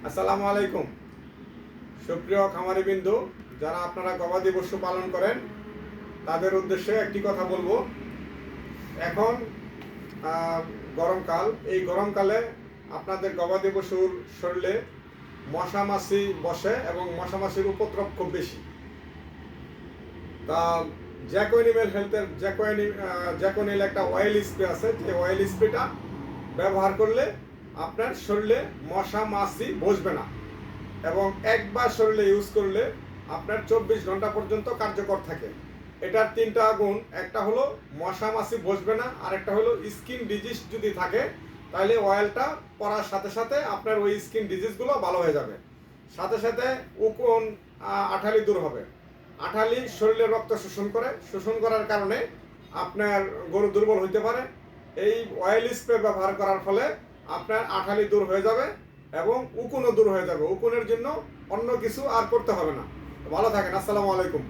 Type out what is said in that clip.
আসসালামু আলাইকুম। সুপ্রিয় খামারিবৃন্দু, যারা আপনারা গবাদি পশু পালন করেন তাদের উদ্দেশ্যে একটি কথা বলবো। এখন গরমকাল, এই গরমকালে আপনাদের গবাদি পশুর শরীরে মশা মাছি বসে এবং মশা মাছির উপদ্রব খুব বেশি। তা জ্যাকো অ্যানিমেল হেলথের জ্যাকোনিল একটা অয়েল স্প্রে আছে, যে অয়েল স্প্রেটা ব্যবহার করলে আপনার শরীরে মশা মাছি বসবে না এবং একবার শরীরে ইউজ করলে আপনার 24 ঘন্টা পর্যন্ত কার্যকর থাকে। এটার তিনটা গুণ, একটা হলো মশা মাছি বসবে না, আর একটা হলো স্কিন ডিজিজ যদি থাকে তাহলে অয়েলটা পরার সাথে সাথে আপনার ওই স্কিন ডিজিজগুলো ভালো হয়ে যাবে। সাথে সাথে উকুন আঠালি দূর হবে। আঠালি শরীরে রক্ত শোষণ করার কারণে আপনার গরু দুর্বল হইতে পারে। এই অয়েল স্প্রে ব্যবহার করার ফলে আপনার আঠালি দূর হয়ে যাবে এবং উকুনও দূর হয়ে যাবে। উকুনের জন্য অন্য কিছু আর করতে হবে না। ভালো থাকেন। আসসালামু আলাইকুম।